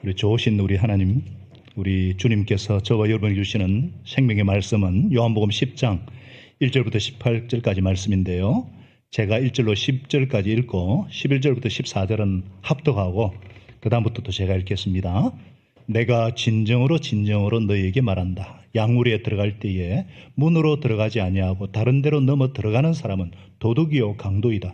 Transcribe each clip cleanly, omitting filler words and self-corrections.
우리 좋으신 우리 하나님, 우리 주님께서 저와 여러분에게 주시는 생명의 말씀은 요한복음 10장 1절부터 18절까지 말씀인데요. 제가 1절로 10절까지 읽고 11절부터 14절은 합독하고 그 다음부터 또 제가 읽겠습니다. 내가 진정으로 너희에게 말한다. 양우리에 들어갈 때에 문으로 들어가지 아니하고 다른 데로 넘어 들어가는 사람은 도둑이요 강도이다.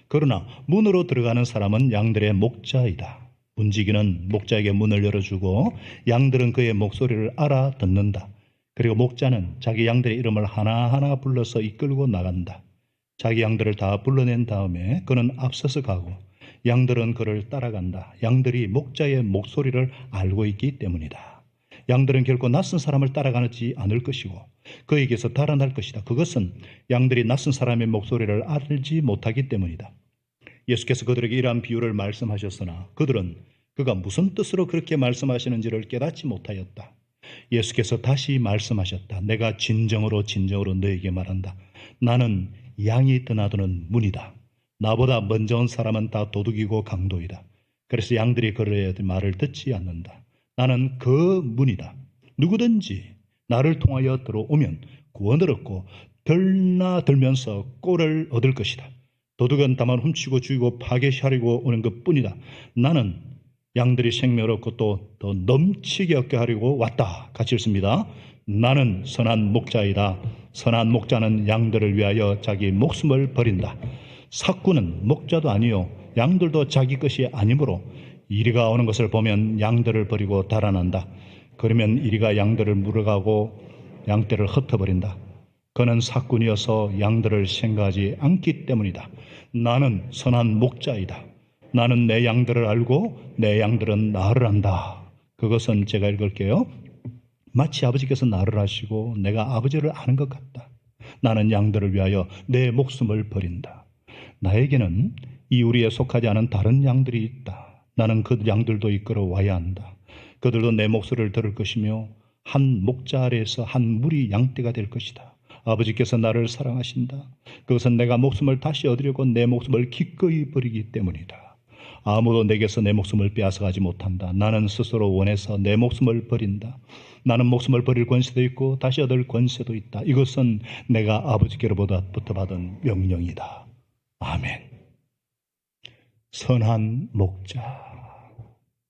그러나 문으로 들어가는 사람은 양들의 목자이다. 문지기는 목자에게 문을 열어주고 양들은 그의 목소리를 알아듣는다. 그리고 목자는 자기 양들의 이름을 하나하나 불러서 이끌고 나간다. 자기 양들을 다 불러낸 다음에 그는 앞서서 가고 양들은 그를 따라간다. 양들이 목자의 목소리를 알고 있기 때문이다. 양들은 결코 낯선 사람을 따라가지 않을 것이고 그에게서 달아날 것이다. 그것은 양들이 낯선 사람의 목소리를 알지 못하기 때문이다. 예수께서 그들에게 이러한 비유를 말씀하셨으나 그들은 그가 무슨 뜻으로 그렇게 말씀하시는지를 깨닫지 못하였다. 예수께서 다시 말씀하셨다. 내가 진정으로 너희에게 말한다. 나는 양이 드나드는 문이다. 나보다 먼저 온 사람은 다 도둑이고 강도이다. 그래서 양들이 그의 말을 듣지 않는다. 나는 그 문이다. 누구든지 나를 통하여 들어오면 구원을 얻고 들면서 꼴을 얻을 것이다. 도둑은 다만 훔치고 죽이고 파괴하려고 오는 것뿐이다. 나는 양들이 생명을 얻고 또 더 넘치게 얻게 하려고 왔다. 같이 읽습니다. 나는 선한 목자이다. 선한 목자는 양들을 위하여 자기 목숨을 버린다. 삭구는 목자도 아니요 양들도 자기 것이 아니므로 이리가 오는 것을 보면 양들을 버리고 달아난다. 그러면 이리가 양들을 물어가고 양떼를 흩어버린다. 그는 삭군이어서 양들을 생각하지 않기 때문이다. 나는 선한 목자이다. 나는 내 양들을 알고 내 양들은 나를 안다. 그것은 제가 읽을게요. 마치 아버지께서 나를 아시고 내가 아버지를 아는 것 같다. 나는 양들을 위하여 내 목숨을 버린다. 나에게는 이 우리에 속하지 않은 다른 양들이 있다. 나는 그 양들도 이끌어 와야 한다. 그들도 내 목소리를 들을 것이며 한 목자 아래에서 한 무리 양떼가 될 것이다. 아버지께서 나를 사랑하신다. 그것은 내가 목숨을 다시 얻으려고 내 목숨을 기꺼이 버리기 때문이다. 아무도 내게서 내 목숨을 빼앗아가지 못한다. 나는 스스로 원해서 내 목숨을 버린다. 나는 목숨을 버릴 권세도 있고 다시 얻을 권세도 있다. 이것은 내가 아버지께로부터 받은 명령이다. 아멘. 선한 목자.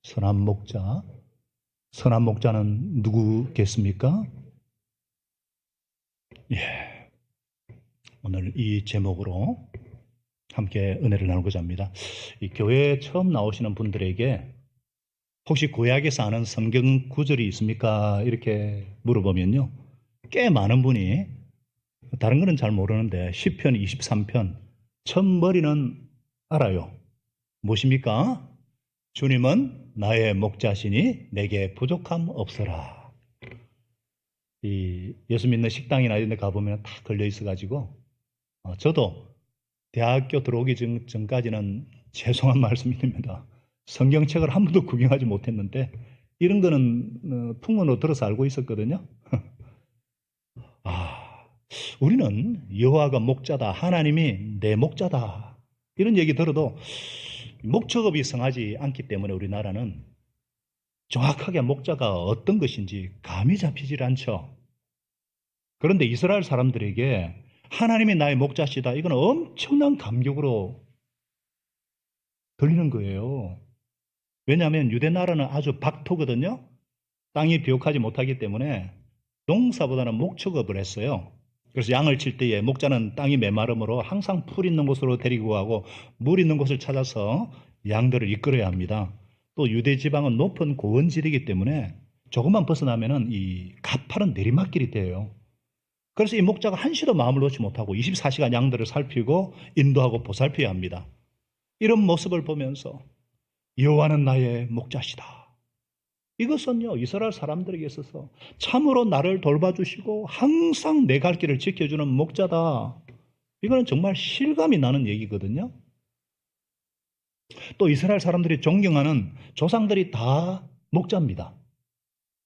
선한 목자. 선한 목자는 누구겠습니까? 예. 오늘 이 제목으로 함께 은혜를 나누고자 합니다. 이 교회에 처음 나오시는 분들에게 혹시 구약에서 아는 성경 구절이 있습니까? 이렇게 물어보면요. 꽤 많은 분이 다른 거는 잘 모르는데 시편 23편 첫머리는 알아요. 무엇입니까? 주님은 나의 목자시니 내게 부족함 없어라. 이 예수 믿는 식당이나 이런 데 가보면 다 걸려 있어가지고 저도 대학교 들어오기 전까지는 죄송한 말씀입니다. 성경책을 한 번도 구경하지 못했는데 이런 거는 풍문으로 들어서 알고 있었거든요. 우리는 여호와가 목자다. 하나님이 내 목자다. 이런 얘기 들어도 목적업이 성하지 않기 때문에 우리나라는 정확하게 목자가 어떤 것인지 감이 잡히질 않죠. 그런데 이스라엘 사람들에게 하나님이 나의 목자시다. 이건 엄청난 감격으로 들리는 거예요. 왜냐하면 유대 나라는 아주 박토거든요. 땅이 비옥하지 못하기 때문에 농사보다는 목축업을 했어요. 그래서 양을 칠 때에 목자는 땅이 메마름으로 항상 풀 있는 곳으로 데리고 가고 물 있는 곳을 찾아서 양들을 이끌어야 합니다. 또 유대 지방은 높은 고원지대이기 때문에 조금만 벗어나면은 이 가파른 내리막길이 돼요. 그래서 이 목자가 한시도 마음을 놓지 못하고 24시간 양들을 살피고 인도하고 보살펴야 합니다. 이런 모습을 보면서 여호와는 나의 목자시다. 이것은요 이스라엘 사람들에게 있어서 참으로 나를 돌봐주시고 항상 내 갈 길을 지켜주는 목자다. 이거는 정말 실감이 나는 얘기거든요. 또 이스라엘 사람들이 존경하는 조상들이 다 목자입니다.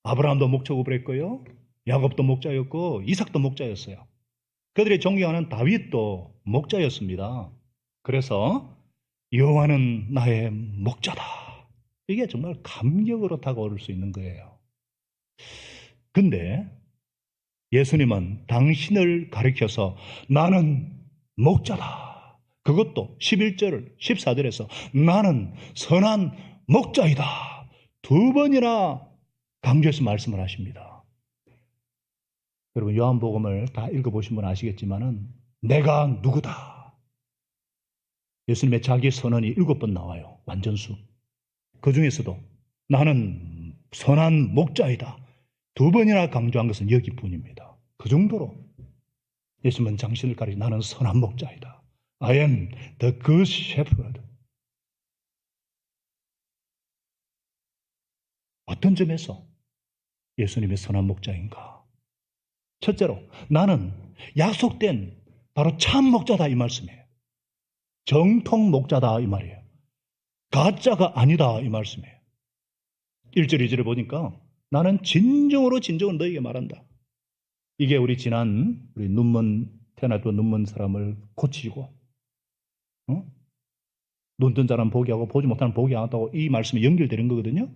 아브라함도 목축업을 했고요. 야곱도 목자였고 이삭도 목자였어요. 그들이 존경하는 다윗도 목자였습니다. 그래서 여호와는 나의 목자다. 이게 정말 감격으로 다가올 수 있는 거예요. 근데 예수님은 당신을 가리켜서 나는 목자다. 그것도 11절, 14절에서 나는 선한 목자이다. 두 번이나 강조해서 말씀을 하십니다. 여러분 요한복음을 다 읽어보신 분 아시겠지만은 내가 누구다. 예수님의 자기 선언이 7번 나와요. 완전수. 그 중에서도 나는 선한 목자이다. 두 번이나 강조한 것은 여기뿐입니다. 그 정도로 예수님은 당신을 가리켜 나는 선한 목자이다. I am the good shepherd. 어떤 점에서 예수님의 선한 목자인가? 첫째로 나는 약속된 바로 참 목자다 이 말씀이에요. 정통 목자다 이 말이에요. 가짜가 아니다 이 말씀이에요. 1절 2절을 보니까 나는 진정으로 너에게 말한다. 이게 우리 지난 우리 태어나도 눈먼 사람을 고치고 눈 뜬 사람 보게 하고 보지 못하는 보게 하다고 이 말씀이 연결되는 거거든요.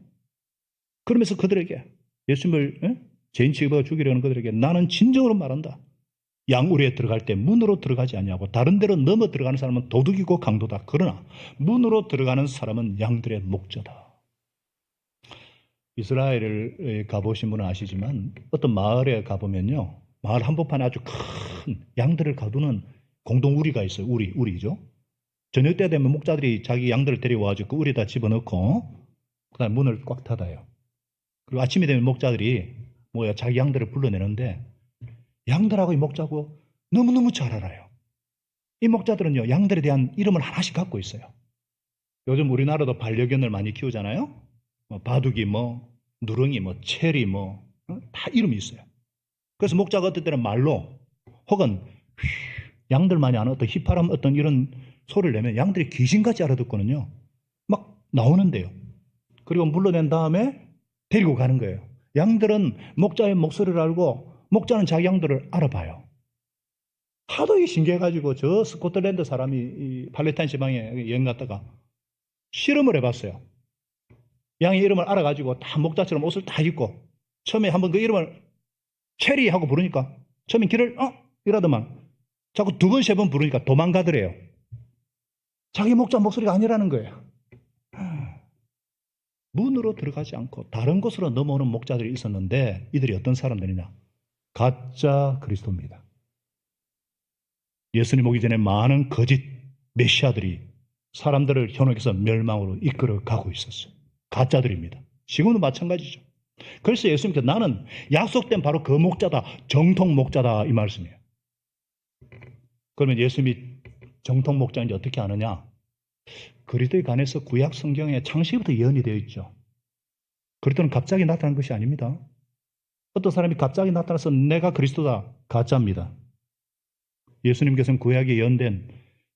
그러면서 그들에게 예수님을 죄인 취급하고 죽이려는 그들에게 나는 진정으로 말한다. 양우리에 들어갈 때 문으로 들어가지 아니하고 다른 데로 넘어 들어가는 사람은 도둑이고 강도다. 그러나 문으로 들어가는 사람은 양들의 목자다. 이스라엘을 가보신 분은 아시지만 어떤 마을에 가보면요. 마을 한복판에 아주 큰 양들을 가두는 공동 우리가 있어요. 우리죠. 저녁 때 되면 목자들이 자기 양들을 데려와가지고 그 우리에다 집어넣고 그다음에 문을 꽉 닫아요. 그리고 아침이 되면 목자들이 자기 양들을 불러내는데 양들하고 이 목자고 너무너무 잘 알아요. 이 목자들은요. 양들에 대한 이름을 하나씩 갖고 있어요. 요즘 우리나라도 반려견을 많이 키우잖아요. 바둑이 누렁이 체리 다 이름이 있어요. 그래서 목자가 어떨 때는 말로 혹은 양들만이 아는 어떤 휘파람 어떤 이런 소리를 내면 양들이 귀신같이 알아듣거든요. 막 나오는데요. 그리고 물러낸 다음에 데리고 가는 거예요. 양들은 목자의 목소리를 알고 목자는 자기 양들을 알아봐요. 하도 이게 신기해가지고 저 스코틀랜드 사람이 이 팔레타인 지방에 여행 갔다가 실험을 해봤어요. 양의 이름을 알아가지고 다 목자처럼 옷을 다 입고 처음에 한번 그 이름을 체리 하고 부르니까 처음에 길을 이러더만 자꾸 두 번, 세 번 부르니까 도망가더래요. 자기 목자 목소리가 아니라는 거예요. 문으로 들어가지 않고 다른 곳으로 넘어오는 목자들이 있었는데 이들이 어떤 사람들이냐? 가짜 그리스도입니다. 예수님 오기 전에 많은 거짓 메시아들이 사람들을 현혹해서 멸망으로 이끌어 가고 있었어요. 가짜들입니다. 지금도 마찬가지죠. 그래서 예수님께서 나는 약속된 바로 그 목자다. 정통 목자다 이 말씀이에요. 그러면 예수님이 정통 목자인지 어떻게 아느냐? 그리스도에 관해서 구약 성경에 창세기부터 예언이 되어 있죠. 그리스도는 갑자기 나타난 것이 아닙니다. 어떤 사람이 갑자기 나타나서 내가 그리스도다. 가짜입니다. 예수님께서는 구약에 예언된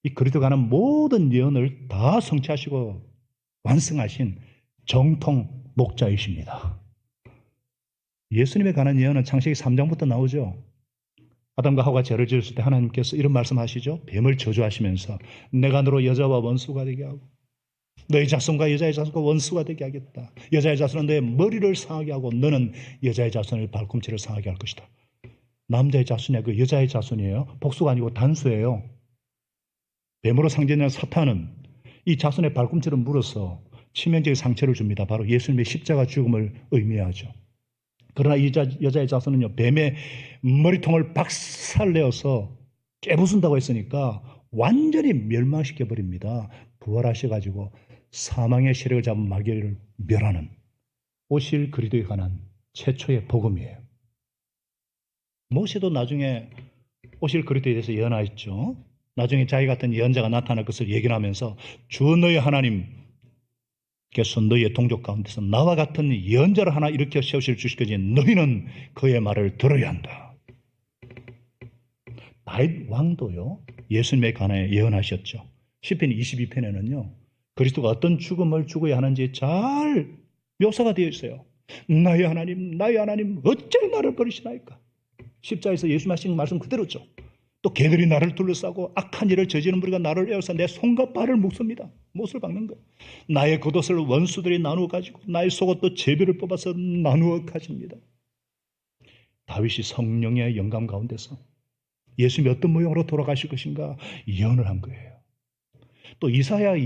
이 그리스도에 관한 모든 예언을 다 성취하시고 완성하신 정통 목자이십니다. 예수님에 관한 예언은 창세기 3장부터 나오죠. 아담과 하와가 죄를 지었을 때 하나님께서 이런 말씀하시죠. 뱀을 저주하시면서 내가 너로 여자와 원수가 되게 하고 너의 자손과 여자의 자손과 원수가 되게 하겠다. 여자의 자손은 너의 머리를 상하게 하고 너는 여자의 자손의 발꿈치를 상하게 할 것이다. 남자의 자손이 아니고 여자의 자손이에요. 복수가 아니고 단수예요. 뱀으로 상징되는 사탄은 이 자손의 발꿈치를 물어서 치명적인 상처를 줍니다. 바로 예수님의 십자가 죽음을 의미하죠. 그러나 이 여자의 자손은요, 뱀의 머리통을 박살내어서 깨부순다고 했으니까 완전히 멸망시켜버립니다. 부활하셔가지고 사망의 세력을 잡은 마귀를 멸하는 오실 그리스도에 관한 최초의 복음이에요. 모세도 나중에 오실 그리스도에 대해서 예언하였죠. 나중에 자기 같은 예언자가 나타날 것을 예견하면서 주 너희 하나님께서 너희의 동족 가운데서 나와 같은 예언자를 하나 일으켜 세우실 주시기까지 너희는 그의 말을 들어야 한다. 다윗 왕도요, 예수님에 관해 예언하셨죠. 시편 22편에는요 그리스도가 어떤 죽음을 죽어야 하는지 잘 묘사가 되어 있어요. 나의 하나님 어찌 나를 버리시나이까. 십자에서 예수님 하신 말씀 그대로죠. 또 개들이 나를 둘러싸고 악한 일을 저지르는 무리가 나를 에워싸 내 손과 발을 묶습니다. 못을 박는 거예요. 나의 겉옷을 원수들이 나누어 가지고 나의 속옷도 제비를 뽑아서 나누어 가집니다. 다윗이 성령의 영감 가운데서 예수님이 어떤 모양으로 돌아가실 것인가 예언을 한 거예요. 또 이사야라는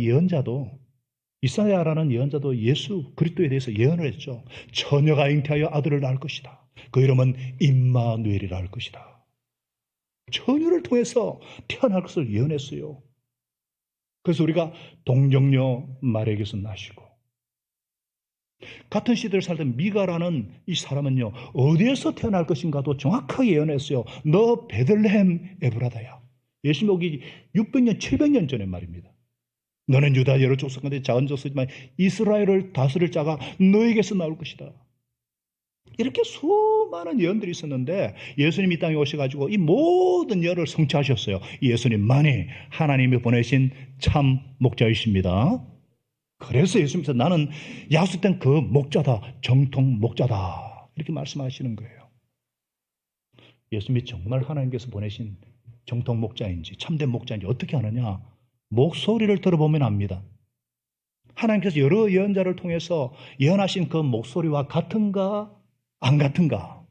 예언자도 예수 그리스도에 대해서 예언을 했죠. 처녀가 잉태하여 아들을 낳을 것이다. 그 이름은 임마누엘이라 할 것이다. 처녀를 통해서 태어날 것을 예언했어요. 그래서 우리가 동정녀 마리아에게서 나시고, 같은 시대를 살던 미가라는 이 사람은요, 어디에서 태어날 것인가도 정확하게 예언했어요. 너 베들레헴 에브라다야. 예수님 오기 600년, 700년 전의 말입니다. 너는 유다 여러 족속 가운데 작은 족속이지만 이스라엘을 다스릴 자가 너에게서 나올 것이다. 이렇게 수많은 예언들이 있었는데 예수님이 이 땅에 오셔가지고 이 모든 예언을 성취하셨어요. 예수님만이 하나님이 보내신 참 목자이십니다. 그래서 예수님께서 나는 약속된 그 목자다, 정통 목자다, 이렇게 말씀하시는 거예요. 예수님이 정말 하나님께서 보내신 정통 목자인지 참된 목자인지 어떻게 아느냐? 목소리를 들어보면 압니다. 하나님께서 여러 예언자를 통해서 예언하신 그 목소리와 같은가 안 같은가?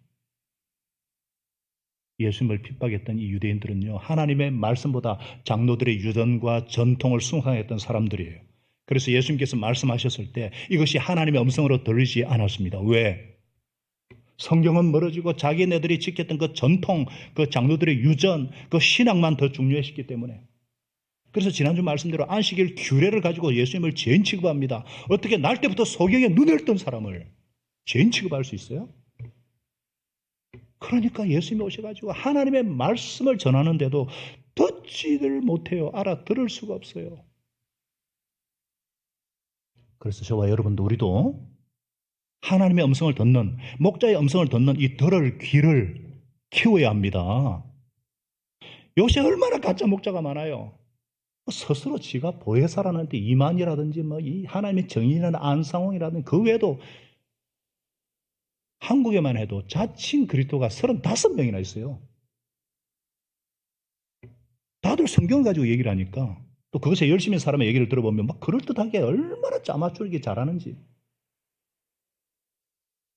예수님을 핍박했던 이 유대인들은요, 하나님의 말씀보다 장로들의 유전과 전통을 숭상했던 사람들이에요. 그래서 예수님께서 말씀하셨을 때 이것이 하나님의 음성으로 들리지 않았습니다. 왜? 성경은 멀어지고 자기네들이 지켰던 그 전통, 그 장로들의 유전, 그 신앙만 더 중요했기 때문에. 그래서 지난주 말씀대로 안식일 규례를 가지고 예수님을 죄인 취급합니다. 어떻게 날 때부터 소경에 눈을 뜬 사람을 죄인 취급할 수 있어요? 그러니까 예수님이 오셔가지고 하나님의 말씀을 전하는데도 듣지를 못해요. 알아들을 수가 없어요. 그래서 저와 여러분도 우리도 하나님의 음성을 듣는, 목자의 음성을 듣는 이 들을 귀를 키워야 합니다. 요새 얼마나 가짜 목자가 많아요. 스스로 지가 보혜사라는데 이만이라든지 이 하나님의 정인이라는 안상홍이라든지 그 외에도 한국에만 해도 자칭 그리스도가 35명이나 있어요. 다들 성경을 가지고 얘기를 하니까 또 그것에 열심히 사람의 얘기를 들어보면 막 그럴듯하게 얼마나 짜맞추기 잘하는지.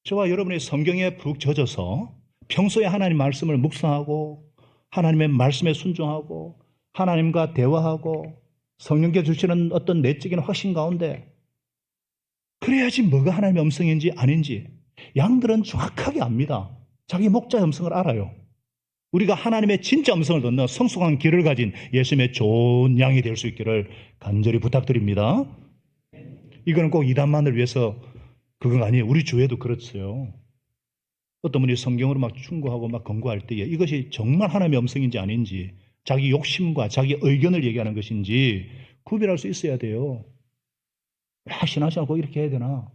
저와 여러분의 성경에 푹 젖어서 평소에 하나님 말씀을 묵상하고 하나님의 말씀에 순종하고 하나님과 대화하고 성령께 주시는 어떤 내적인 확신 가운데 그래야지 뭐가 하나님의 음성인지 아닌지 양들은 정확하게 압니다. 자기 목자의 음성을 알아요. 우리가 하나님의 진짜 음성을 듣는 성숙한 길을 가진 예수님의 좋은 양이 될 수 있기를 간절히 부탁드립니다. 이거는 꼭 이단만을 위해서 그건 아니에요. 우리 주에도 그렇어요. 어떤 분이 성경으로 막 충고하고 막 권고할 때에 이것이 정말 하나님의 음성인지 아닌지 자기 욕심과 자기 의견을 얘기하는 것인지 구별할 수 있어야 돼요. 신앙생활 꼭 이렇게 해야 되나?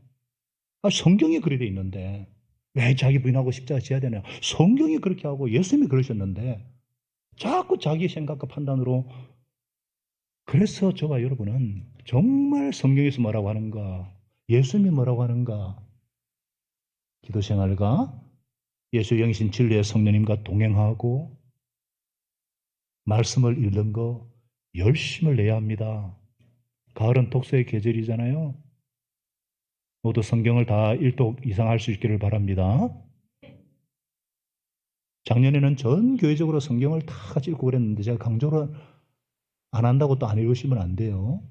성경이 그렇게 돼 있는데 왜 자기 부인하고 십자가 지어야 되냐? 성경이 그렇게 하고 예수님이 그러셨는데 자꾸 자기 생각과 판단으로. 그래서 저와 여러분은 정말 성경에서 뭐라고 하는가, 예수님이 뭐라고 하는가, 기도생활과 예수 영이신 진리의 성령님과 동행하고 말씀을 읽는 거 열심을 내야 합니다. 가을은 독서의 계절이잖아요. 모두 성경을 다 1독 이상 할 수 있기를 바랍니다. 작년에는 전 교회적으로 성경을 다 같이 읽고 그랬는데 제가 강조를 안 한다고 또 안 읽으시면 안 돼요.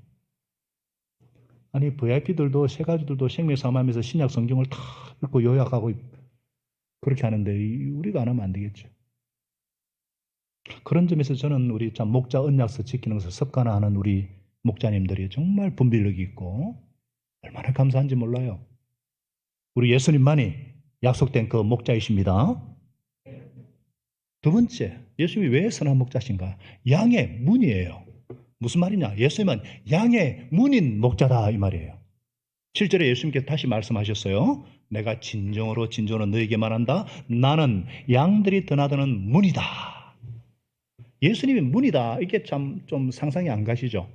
아니 VIP들도 세 가지들도 생명사함하면서 신약 성경을 다 읽고 요약하고 그렇게 하는데 우리가 안 하면 안 되겠죠. 그런 점에서 저는 우리 참 목자 언약서 지키는 것을 습관화하는 우리 목자님들이 정말 분별력이 있고 얼마나 감사한지 몰라요. 우리 예수님만이 약속된 그 목자이십니다. 두 번째, 예수님이 왜 선한 목자신가? 양의 문이에요. 무슨 말이냐? 예수님은 양의 문인 목자다 이 말이에요. 7절에 예수님께서 다시 말씀하셨어요. 내가 진정으로 너에게 말한다. 나는 양들이 드나드는 문이다. 예수님이 문이다. 이게 참 좀 상상이 안 가시죠?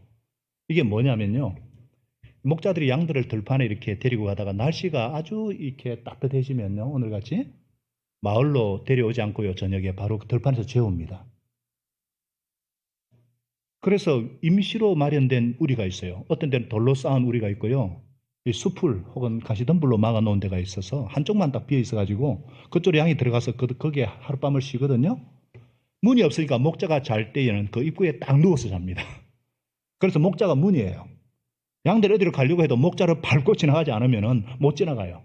이게 뭐냐면요. 목자들이 양들을 들판에 이렇게 데리고 가다가 날씨가 아주 이렇게 따뜻해지면요. 오늘같이 마을로 데려오지 않고요. 저녁에 바로 들판에서 재웁니다. 그래서 임시로 마련된 우리가 있어요. 어떤 데는 돌로 쌓은 우리가 있고요. 이 숲을 혹은 가시덤불로 막아놓은 데가 있어서 한쪽만 딱 비어 있어가지고 그쪽으로 양이 들어가서 거기에 하룻밤을 쉬거든요. 문이 없으니까 목자가 잘 때에는 그 입구에 딱 누워서 잡니다. 그래서 목자가 문이에요. 양들이 어디로 가려고 해도 목자를 밟고 지나가지 않으면 못 지나가요.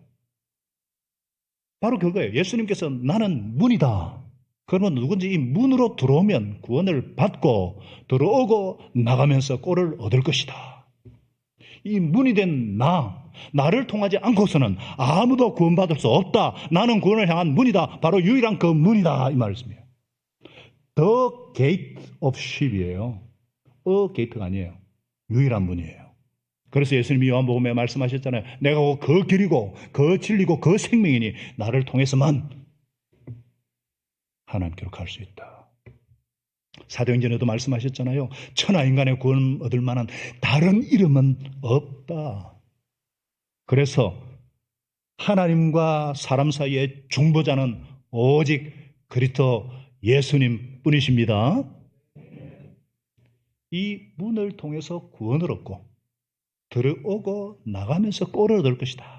바로 그거예요. 예수님께서 나는 문이다. 그러면 누군지 이 문으로 들어오면 구원을 받고 들어오고 나가면서 꼴을 얻을 것이다. 이 문이 된 나를 통하지 않고서는 아무도 구원받을 수 없다. 나는 구원을 향한 문이다. 바로 유일한 그 문이다. 이 말씀이에요. The gate of sheep이에요. gate가 아니에요. 유일한 문이에요. 그래서 예수님이 요한복음에 말씀하셨잖아요. 내가 그 길이고 그 진리고 그 생명이니 나를 통해서만 하나님께로 갈 수 있다. 사도행전에도 말씀하셨잖아요. 천하 인간의 구원 얻을 만한 다른 이름은 없다. 그래서 하나님과 사람 사이의 중보자는 오직 그리스도 예수님 뿐이십니다. 이 문을 통해서 구원을 얻고 들어오고 나가면서 꼴을 얻을 것이다.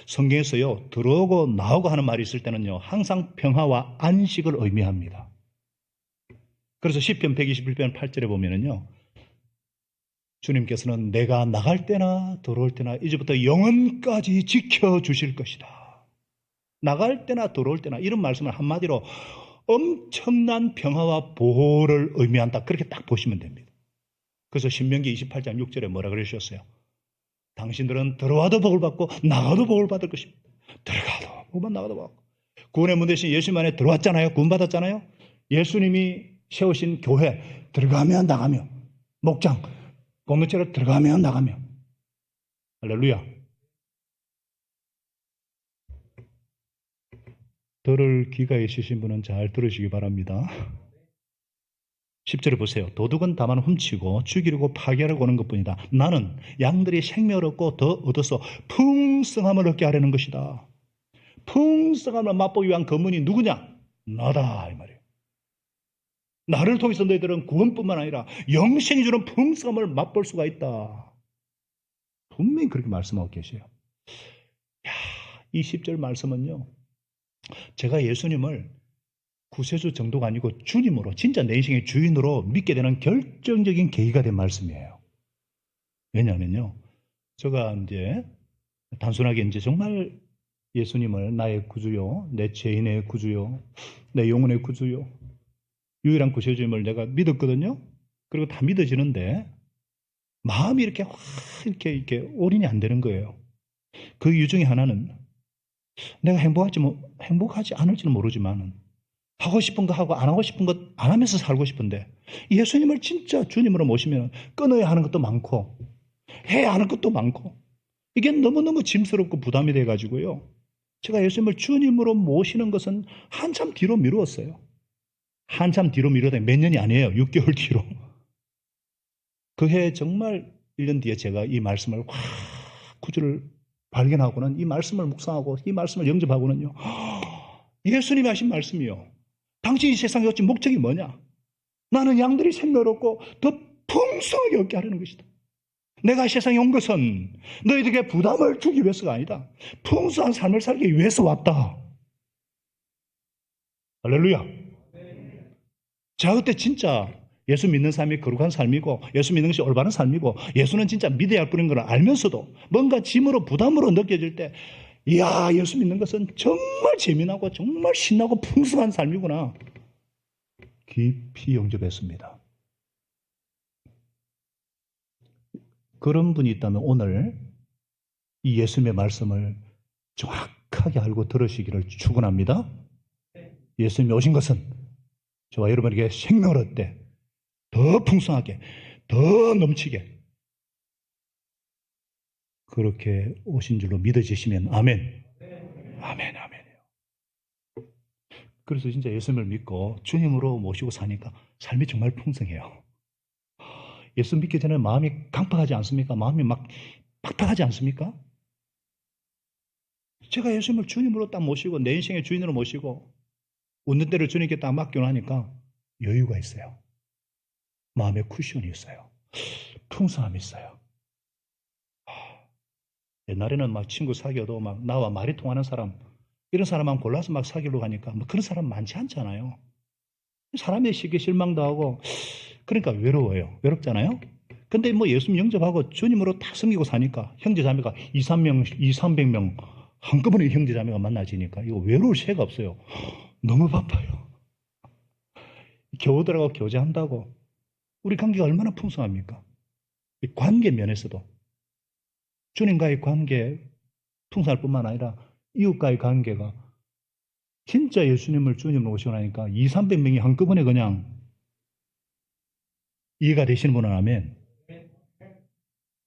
성경에서요, 들어오고 나오고 하는 말이 있을 때는요, 항상 평화와 안식을 의미합니다. 그래서 시편 121편 8절에 보면은요, 주님께서는 내가 나갈 때나 들어올 때나 이제부터 영원까지 지켜주실 것이다. 나갈 때나 들어올 때나 이런 말씀을 한마디로 엄청난 평화와 보호를 의미한다. 그렇게 딱 보시면 됩니다. 그래서 신명기 28장 6절에 뭐라 그러셨어요? 당신들은 들어와도 복을 받고 나가도 복을 받을 것입니다. 들어가도 복만 나가도 복. 구원의 문 대신 예수님 안에 들어왔잖아요. 구원 받았잖아요. 예수님이 세우신 교회 들어가면 나가며 목장 공동체로 들어가면 나가며 할렐루야. 들을 귀가 있으신 분은 잘 들으시기 바랍니다. 10절에 보세요. 도둑은 다만 훔치고 죽이려고 파괴하려고 오는 것뿐이다. 나는 양들이 생명을 얻고 더 얻어서 풍성함을 얻게 하려는 것이다. 풍성함을 맛보기 위한 그 문이 누구냐? 나다 이 말이에요. 나를 통해서 너희들은 구원뿐만 아니라 영생이 주는 풍성함을 맛볼 수가 있다. 분명히 그렇게 말씀하고 계세요. 이 10절 말씀은요. 제가 예수님을 구세주 정도가 아니고 주님으로 진짜 내 인생의 주인으로 믿게 되는 결정적인 계기가 된 말씀이에요. 왜냐하면요. 제가 이제 단순하게 이제 정말 예수님을 나의 구주요, 내 죄인의 구주요, 내 영혼의 구주요, 유일한 구세주임을 내가 믿었거든요. 그리고 다 믿어지는데 마음이 이렇게 확 이렇게 올인이 안 되는 거예요. 그 이유 중에 하나는 내가 행복하지 않을지는 모르지만 하고 싶은 거 하고 안 하고 싶은 것 안 하면서 살고 싶은데 예수님을 진짜 주님으로 모시면 끊어야 하는 것도 많고 해야 하는 것도 많고 이게 너무너무 짐스럽고 부담이 돼가지고요. 제가 예수님을 주님으로 모시는 것은 한참 뒤로 미루었어요. 한참 뒤로 미루다 몇 년이 아니에요. 6개월 뒤로. 그 해 정말 1년 뒤에 제가 이 말씀을 확 구주를 발견하고는 이 말씀을 묵상하고 이 말씀을 영접하고는요. 예수님이 하신 말씀이요. 당신이 세상에 어찌 목적이 뭐냐? 나는 양들이 생명을 얻고 더 풍성하게 얻게 하려는 것이다. 내가 세상에 온 것은 너희들에게 부담을 주기 위해서가 아니다. 풍성한 삶을 살기 위해서 왔다. 할렐루야. 자, 그때 진짜 예수 믿는 삶이 거룩한 삶이고 예수 믿는 것이 올바른 삶이고 예수는 진짜 믿어야 할 뿐인 걸 알면서도 뭔가 짐으로 부담으로 느껴질 때 이야, 예수 믿는 것은 정말 재미나고 정말 신나고 풍성한 삶이구나. 깊이 영접했습니다. 그런 분이 있다면 오늘 이 예수님의 말씀을 정확하게 알고 들으시기를 축원합니다. 예수님이 오신 것은 저와 여러분에게 생명을 얻되 더 풍성하게 더 넘치게 그렇게 오신 줄로 믿어지시면 아멘. 아멘, 아멘이요. 그래서 진짜 예수님을 믿고 주님으로 모시고 사니까 삶이 정말 풍성해요. 예수 믿기 전에 마음이 강팍하지 않습니까? 마음이 막 팍팍하지 않습니까? 제가 예수님을 주님으로 딱 모시고 내 인생의 주인으로 모시고 운전대를 주님께 딱 맡겨놓으니까 여유가 있어요. 마음의 쿠션이 있어요. 풍성함이 있어요. 옛날에는 막 친구 사귀어도 막 나와 말이 통하는 사람, 이런 사람만 골라서 막 사귀려고 하니까 뭐 그런 사람 많지 않잖아요. 사람이 쉽게 실망도 하고, 그러니까 외로워요. 외롭잖아요. 근데 뭐 예수님 영접하고 주님으로 다 섬기고 사니까 형제 자매가 2, 300명 한꺼번에 형제 자매가 만나지니까 이거 외로울 새가 없어요. 너무 바빠요. 교우들하고 교제한다고 우리 관계가 얼마나 풍성합니까? 이 관계 면에서도 주님과의 관계 풍성할 뿐만 아니라 이웃과의 관계가 진짜 예수님을 주님으로 오시고 나니까 2, 300명이 한꺼번에 그냥 이해가 되시는 분은 아멘.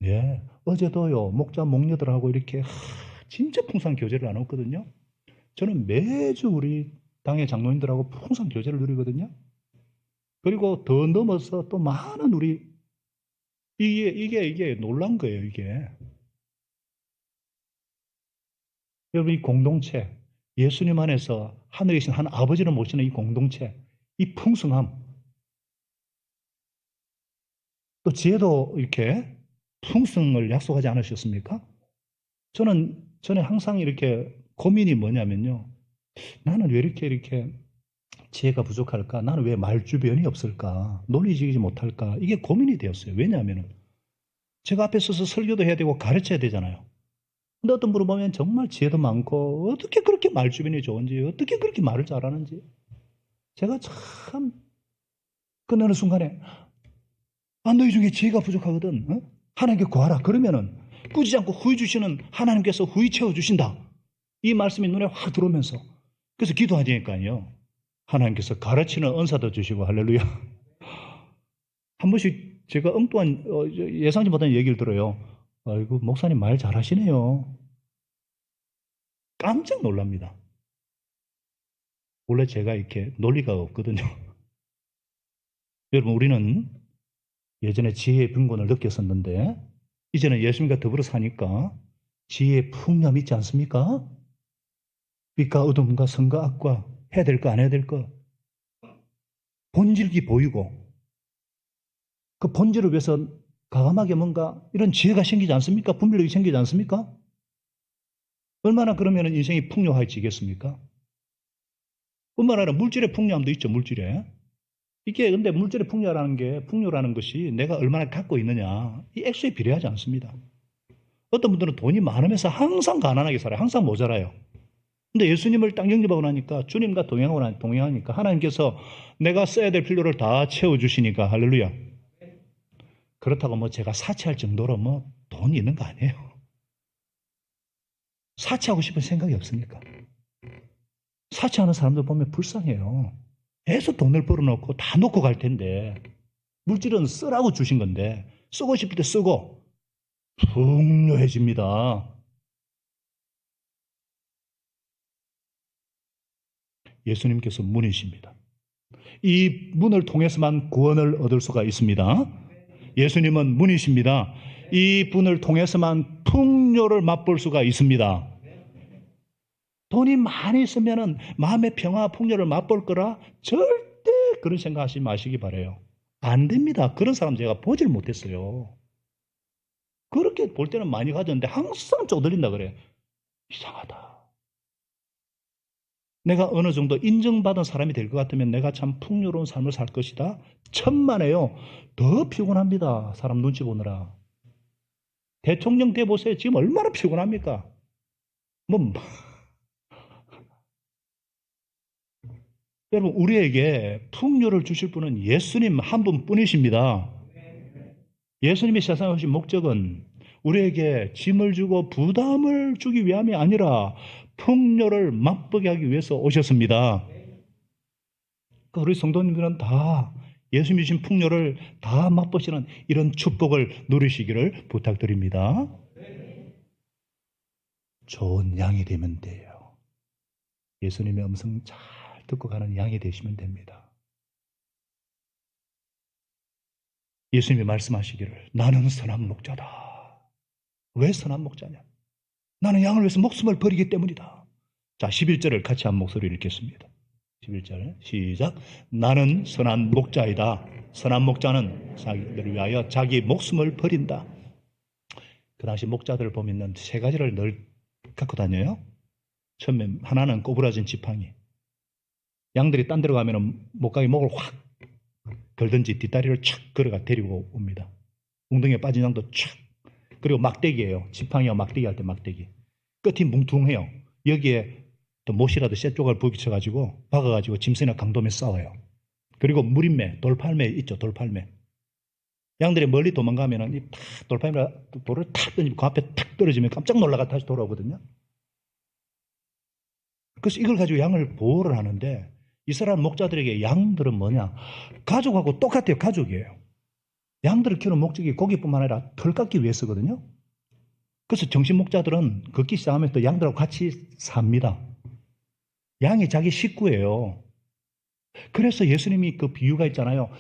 예. 어제도요, 목자, 목녀들하고 이렇게 진짜 풍성한 교제를 나눴거든요. 저는 매주 우리 당의 장로님들하고 풍성한 교제를 누리거든요. 그리고 더 넘어서 또 많은 우리, 이게 놀란 거예요, 이게. 여러분, 이 공동체, 예수님 안에서 하늘에 계신 한 아버지를 모시는 이 공동체, 이 풍성함, 또 지혜도 이렇게 풍성을 약속하지 않으셨습니까? 저는 항상 이렇게 고민이 뭐냐면요. 나는 왜 이렇게 지혜가 부족할까? 나는 왜 말주변이 없을까? 논리적이지 못할까? 이게 고민이 되었어요. 왜냐하면 제가 앞에 서서 설교도 해야 되고 가르쳐야 되잖아요. 근데 어떤 분을 보면 정말 지혜도 많고 어떻게 그렇게 말주변이 좋은지, 어떻게 그렇게 말을 잘하는지 제가 참 끝나는 순간에 너희 중에 지혜가 부족하거든. 어? 하나님께 구하라. 그러면은 꾸지지 않고 후히 주시는 하나님께서 후히 채워주신다. 이 말씀이 눈에 확 들어오면서 그래서 기도하니까요. 하나님께서 가르치는 은사도 주시고 할렐루야. 한 번씩 제가 엉뚱한 예상치 못한 얘기를 들어요. 아이고 목사님 말 잘하시네요. 깜짝 놀랍니다. 원래 제가 이렇게 논리가 없거든요. 여러분 우리는 예전에 지혜의 빈곤을 느꼈었는데 이제는 예수님과 더불어 사니까 지혜의 풍념이 있지 않습니까? 빛과 어둠과 선과 악과 해야 될 거 안 해야 될 거 본질이 보이고 그 본질을 위해서 과감하게 뭔가 이런 지혜가 생기지 않습니까? 분별력이 생기지 않습니까? 얼마나 그러면 인생이 풍요해지겠습니까? 뿐만 아니라 물질의 풍요함도 있죠. 물질에. 이게 근데 물질의 풍요라는 것이 내가 얼마나 갖고 있느냐 이 액수에 비례하지 않습니다. 어떤 분들은 돈이 많으면서 항상 가난하게 살아요. 항상 모자라요. 근데 예수님을 딱 영접하고 나니까 주님과 동행하니까 하나님께서 내가 써야 될 필요를 다 채워주시니까 할렐루야. 그렇다고 뭐 제가 사치할 정도로 뭐 돈이 있는 거 아니에요. 사치하고 싶은 생각이 없으니까. 사치하는 사람들 보면 불쌍해요. 계속 돈을 벌어놓고 다 놓고 갈 텐데 물질은 쓰라고 주신 건데 쓰고 싶을 때 쓰고 풍요해집니다. 예수님께서 문이십니다. 이 문을 통해서만 구원을 얻을 수가 있습니다. 예수님은 문이십니다. 이 문을 통해서만 풍요를 맛볼 수가 있습니다. 돈이 많이 있으면 마음의 평화, 풍요를 맛볼 거라 절대 그런 생각하지 마시기 바라요. 안 됩니다. 그런 사람 제가 보질 못했어요. 그렇게 볼 때는 많이 가졌는데 항상 쪼들린다 그래. 이상하다. 내가 어느 정도 인정받은 사람이 될 것 같으면 내가 참 풍요로운 삶을 살 것이다. 천만에요. 더 피곤합니다. 사람 눈치 보느라. 대통령 돼 보세요. 지금 얼마나 피곤합니까? 여러분 우리에게 풍요를 주실 분은 예수님 한 분뿐이십니다. 예수님이 세상에 오신 목적은 우리에게 짐을 주고 부담을 주기 위함이 아니라 풍요를 맛보게 하기 위해서 오셨습니다. 우리 성도님들은 다 예수님이 주신 풍요를 다 맛보시는 이런 축복을 누리시기를 부탁드립니다. 좋은 양이 되면 돼요. 예수님의 음성 잘 듣고 가는 양이 되시면 됩니다. 예수님이 말씀하시기를 나는 선한 목자다. 왜 선한 목자냐? 나는 양을 위해서 목숨을 버리기 때문이다. 자, 11절을 같이 한 목소리를 읽겠습니다. 11절 시작. 나는 선한 목자이다. 선한 목자는 자기들을 위하여 자기 목숨을 버린다. 그 당시 목자들을 보면 세 가지를 늘 갖고 다녀요. 처음에 하나는 꼬부라진 지팡이. 양들이 딴 데로 가면 못 가게 목을 확 걸든지 뒷다리를 착 걸어가 데리고 옵니다. 웅덩이에 빠진 양도 착. 그리고 막대기예요. 지팡이와 막대기 할 때 막대기. 끝이 뭉퉁해요. 여기에 또 못이라도 쇠 조각을 부비쳐가지고 박아가지고 짐승이나 강도면 싸워요. 그리고 무림매, 돌팔매 있죠. 돌팔매. 양들이 멀리 도망가면은 이 돌팔매가 돌을 탁 던지면 그 앞에 탁 떨어지면 깜짝 놀라가 다시 돌아오거든요. 그래서 이걸 가지고 양을 보호를 하는데 이스라엘 목자들에게 양들은 뭐냐? 가족하고 똑같아요. 가족이에요. 양들을 키우는 목적이 고기뿐만 아니라 털 깎기 위해서거든요. 그래서 정신 목자들은 걷기 시작하면 또 양들하고 같이 삽니다. 양이 자기 식구예요. 그래서 예수님이 그 비유가 있잖아요.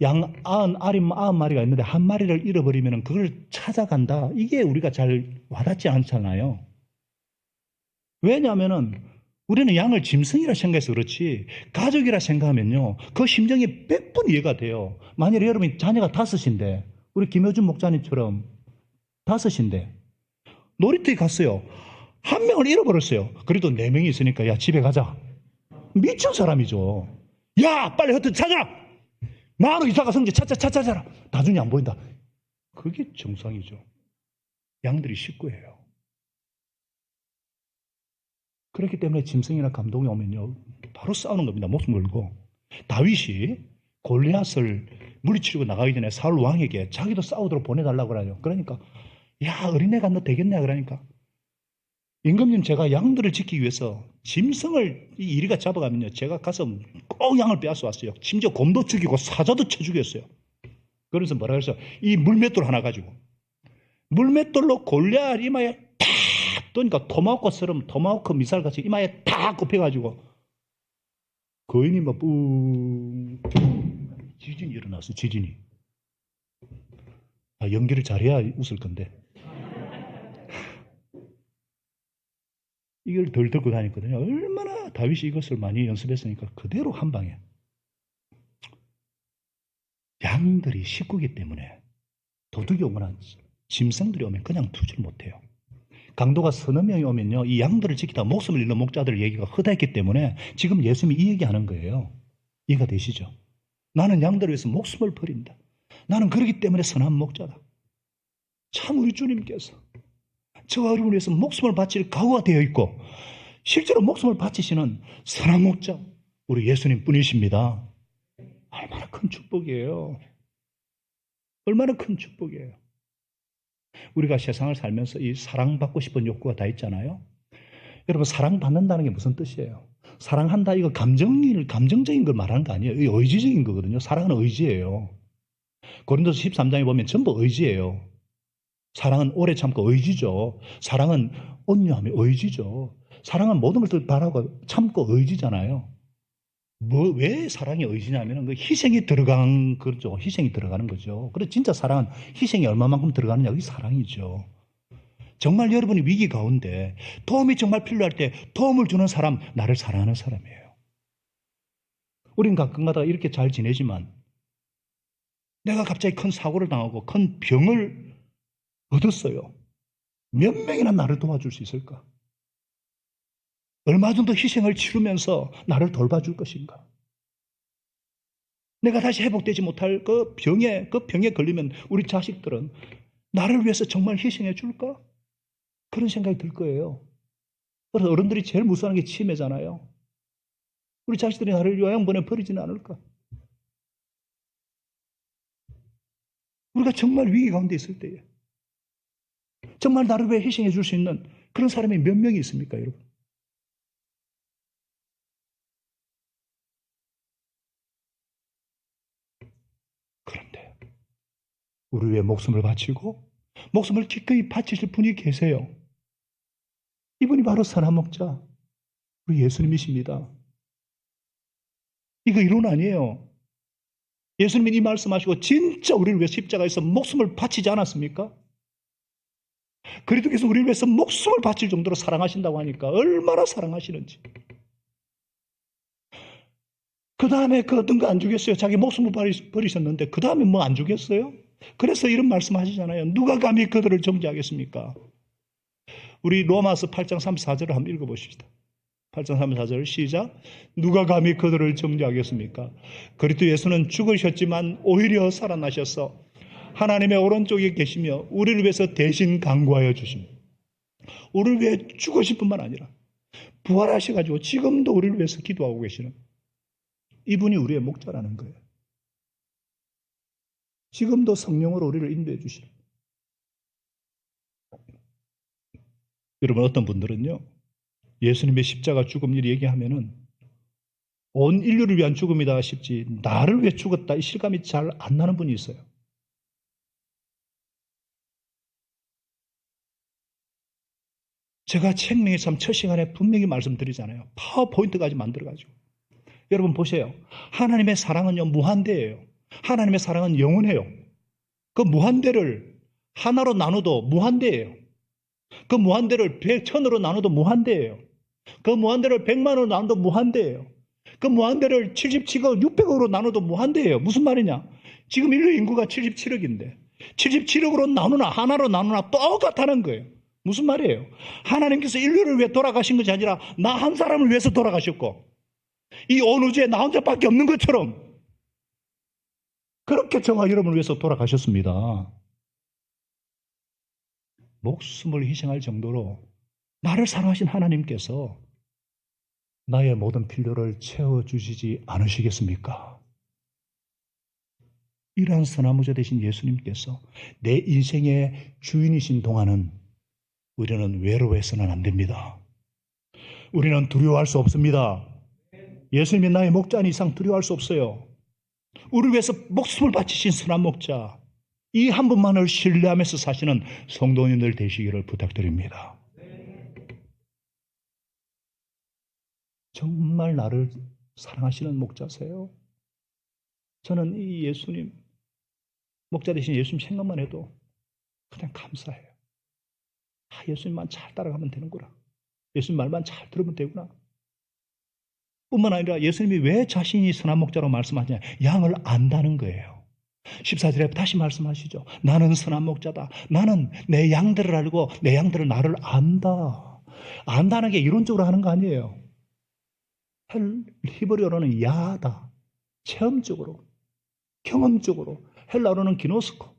양 90마리가 있는데 한 마리를 잃어버리면 그걸 찾아간다. 이게 우리가 잘 와닿지 않잖아요. 왜냐하면 우리는 양을 짐승이라 생각해서 그렇지 가족이라 생각하면요. 그 심정이 100번 이해가 돼요. 만약에 여러분이 자녀가 5인데 우리 김효준 목사님처럼 5인데 놀이터에 갔어요. 한 명을 잃어버렸어요. 그래도 4명이 있으니까 야 집에 가자. 미친 사람이죠. 야 빨리 하여튼 찾아라. 마루 이사가 성지 찾아라. 나중에 안 보인다. 그게 정상이죠. 양들이 식구예요. 그렇기 때문에 짐승이나 감동이 오면요 바로 싸우는 겁니다. 목숨 걸고. 다윗이 골리앗을 물리치려고 나가기 전에 사울 왕에게 자기도 싸우도록 보내달라고 그래요. 그러니까 야 어린애가 너 되겠냐 그러니까 임금님 제가 양들을 지키기 위해서 짐승을 이 이리가 잡아가면요 제가 가서 꼭 양을 빼앗아 왔어요. 심지어 곰도 죽이고 사자도 쳐 죽였어요. 그래서 뭐라 그랬어요? 이 물맷돌 하나 가지고 물맷돌로 골리앗 이마에 탁 떠니까 토마호크 미사일같이 이마에 탁 꼽혀가지고 거인이 막 뿡 지진이 일어났어. 지진이. 연기를 잘해야 웃을 건데 이걸 덜 들고 다녔거든요. 얼마나 다윗이 이것을 많이 연습했으니까 그대로 한 방에. 양들이 식구이기 때문에 도둑이 오거나 짐승들이 오면 그냥 두질 못해요. 강도가 서너 명이 오면요 이 양들을 지키다 목숨을 잃는 목자들 얘기가 허다했기 때문에 지금 예수님이 이 얘기하는 거예요. 이해가 되시죠? 나는 양들을 위해서 목숨을 버린다. 나는 그렇기 때문에 선한 목자다. 참 우리 주님께서 저와 여러분을 위해서 목숨을 바칠 각오가 되어 있고 실제로 목숨을 바치시는 선한 목자 우리 예수님 뿐이십니다. 얼마나 큰 축복이에요. 얼마나 큰 축복이에요. 우리가 세상을 살면서 이 사랑받고 싶은 욕구가 다 있잖아요. 여러분 사랑받는다는 게 무슨 뜻이에요? 사랑한다 이거 감정적인 걸 말하는 거 아니에요. 이게 의지적인 거거든요. 사랑은 의지예요. 고린도서 13장에 보면 전부 의지예요. 사랑은 오래 참고 의지죠. 사랑은 온유함이 의지죠. 사랑은 모든 것을 바라고 참고 의지잖아요. 왜 사랑이 의지냐면 그 희생이 들어간 거죠. 희생이 들어가는 거죠. 그래서 진짜 사랑은 희생이 얼마만큼 들어가느냐 그게 사랑이죠. 정말 여러분이 위기 가운데 도움이 정말 필요할 때 도움을 주는 사람, 나를 사랑하는 사람이에요. 우린 가끔가다 이렇게 잘 지내지만 내가 갑자기 큰 사고를 당하고 큰 병을 얻었어요. 몇 명이나 나를 도와줄 수 있을까? 얼마 정도 희생을 치르면서 나를 돌봐줄 것인가? 내가 다시 회복되지 못할 그 병에 걸리면 우리 자식들은 나를 위해서 정말 희생해 줄까? 그런 생각이 들 거예요. 그래서 어른들이 제일 무서워하는 게 치매잖아요. 우리 자식들이 나를 요양원에 버리지는 않을까? 우리가 정말 위기 가운데 있을 때에 정말 나를 위해 희생해 줄 수 있는 그런 사람이 몇 명이 있습니까, 여러분? 그런데 우리 위해 목숨을 바치고 목숨을 기꺼이 바치실 분이 계세요. 이분이 바로 선한 목자 우리 예수님이십니다. 이거 이론 아니에요. 예수님이 이 말씀하시고 진짜 우리를 위해 십자가에서 목숨을 바치지 않았습니까? 그리스도께서 우리를 위해서 목숨을 바칠 정도로 사랑하신다고 하니까 얼마나 사랑하시는지. 그 다음에 그 어떤 거 안 주겠어요? 자기 목숨을 버리셨는데 그 다음에 뭐 안 주겠어요? 그래서 이런 말씀 하시잖아요. 누가 감히 그들을 정죄하겠습니까? 우리 로마서 8장 34절을 한번 읽어보십시다. 8장 34절 시작. 누가 감히 그들을 정죄하겠습니까? 그리스도 예수는 죽으셨지만 오히려 살아나셔서 하나님의 오른쪽에 계시며 우리를 위해서 대신 간구하여 주십니다. 우리를 위해 죽으실 뿐만 아니라 부활하셔가지고 지금도 우리를 위해서 기도하고 계시는 이분이 우리의 목자라는 거예요. 지금도 성령으로 우리를 인도해 주시는. 여러분 어떤 분들은요. 예수님의 십자가 죽음을 얘기하면은 온 인류를 위한 죽음이다 싶지 나를 위해 죽었다 이 실감이 잘 안 나는 분이 있어요. 제가 책명의 삶 첫 시간에 분명히 말씀드리잖아요. 파워포인트까지 만들어가지고. 여러분 보세요. 하나님의 사랑은요 무한대예요. 하나님의 사랑은 영원해요. 그 무한대를 하나로 나눠도 무한대예요. 그 무한대를 100,000으로 나눠도 무한대예요. 그 무한대를 100만으로 나눠도 무한대예요. 그 무한대를 77억 600억으로 나눠도 무한대예요. 무슨 말이냐? 지금 인류 인구가 77억인데 77억으로 나누나 하나로 나누나 똑같다는 거예요. 무슨 말이에요? 하나님께서 인류를 위해 돌아가신 것이 아니라 나 한 사람을 위해서 돌아가셨고 이 온 우주에 나 혼자밖에 없는 것처럼 그렇게 저와 여러분을 위해서 돌아가셨습니다. 목숨을 희생할 정도로 나를 사랑하신 하나님께서 나의 모든 필요를 채워주시지 않으시겠습니까? 이러한 선화무자 되신 예수님께서 내 인생의 주인이신 동안은 우리는 외로워해서는 안 됩니다. 우리는 두려워할 수 없습니다. 예수님이 나의 목자인 이상 두려워할 수 없어요. 우리를 위해서 목숨을 바치신 선한 목자, 이 한 분만을 신뢰하면서 사시는 성도님들 되시기를 부탁드립니다. 정말 나를 사랑하시는 목자세요. 저는 이 예수님, 목자 되신 예수님 생각만 해도 그냥 감사해요. 예수님만 잘 따라가면 되는구나. 예수님 말만 잘 들으면 되구나. 뿐만 아니라 예수님이 왜 자신이 선한 목자라고 말씀하시냐. 양을 안다는 거예요. 14절에 다시 말씀하시죠. 나는 선한 목자다. 나는 내 양들을 알고 내 양들을 나를 안다. 안다는 게 이론적으로 하는 거 아니에요. 히브리어로는 야다. 체험적으로, 경험적으로. 헬라어로는 기노스코.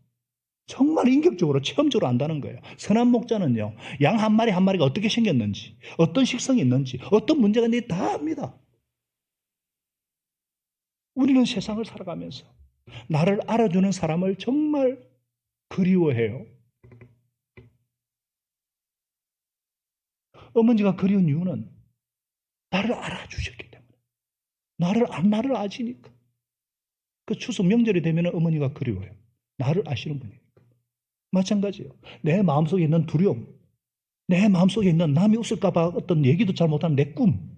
정말 인격적으로, 체험적으로 안다는 거예요. 선한 목자는요. 양 한 마리 한 마리가 어떻게 생겼는지, 어떤 식성이 있는지, 어떤 문제가 있는지 다 압니다. 우리는 세상을 살아가면서 나를 알아주는 사람을 정말 그리워해요. 어머니가 그리운 이유는 나를 알아주셨기 때문에. 나를 아시니까. 그 추석 명절이 되면 어머니가 그리워요. 나를 아시는 분이니까. 마찬가지예요. 내 마음속에 있는 두려움, 내 마음속에 있는 남이 웃을까봐 어떤 얘기도 잘 못하는 내 꿈,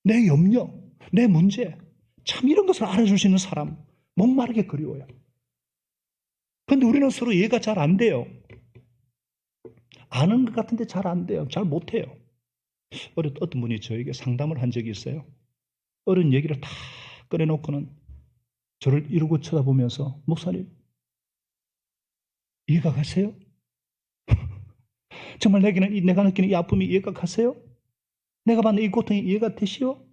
내 염려, 내 문제, 참 이런 것을 알아줄 수 있는 사람, 목마르게 그리워요. 그런데 우리는 서로 이해가 잘 안 돼요. 아는 것 같은데 잘 안 돼요. 잘 못해요. 어떤 분이 저에게 상담을 한 적이 있어요. 어른 얘기를 다 꺼내놓고는 저를 이러고 쳐다보면서 목사님 이해가 가세요? 정말 내가 느끼는 이 아픔이 이해가 가세요? 내가 받는 이 고통이 이해가 되시오?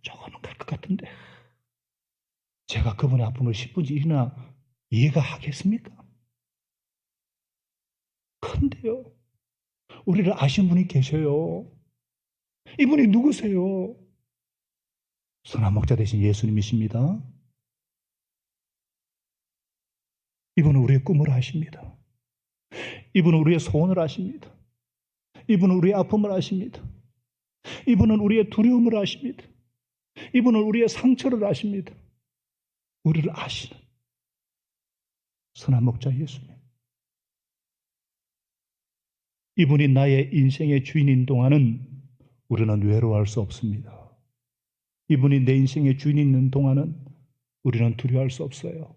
조금은 갈 것 같은데 제가 그분의 아픔을 10분지 1이나 이해가 하겠습니까? 근데요 우리를 아신 분이 계셔요. 이분이 누구세요? 선한 목자 되신 예수님이십니다. 이분은 우리의 꿈을 아십니다. 이분은 우리의 소원을 아십니다. 이분은 우리의 아픔을 아십니다. 이분은 우리의 두려움을 아십니다. 이분은 우리의 상처를 아십니다. 우리를 아시는 선한 목자 예수님. 이분이 나의 인생의 주인인 동안은 우리는 외로워할 수 없습니다. 이분이 내 인생의 주인이 있는 동안은 우리는 두려워할 수 없어요.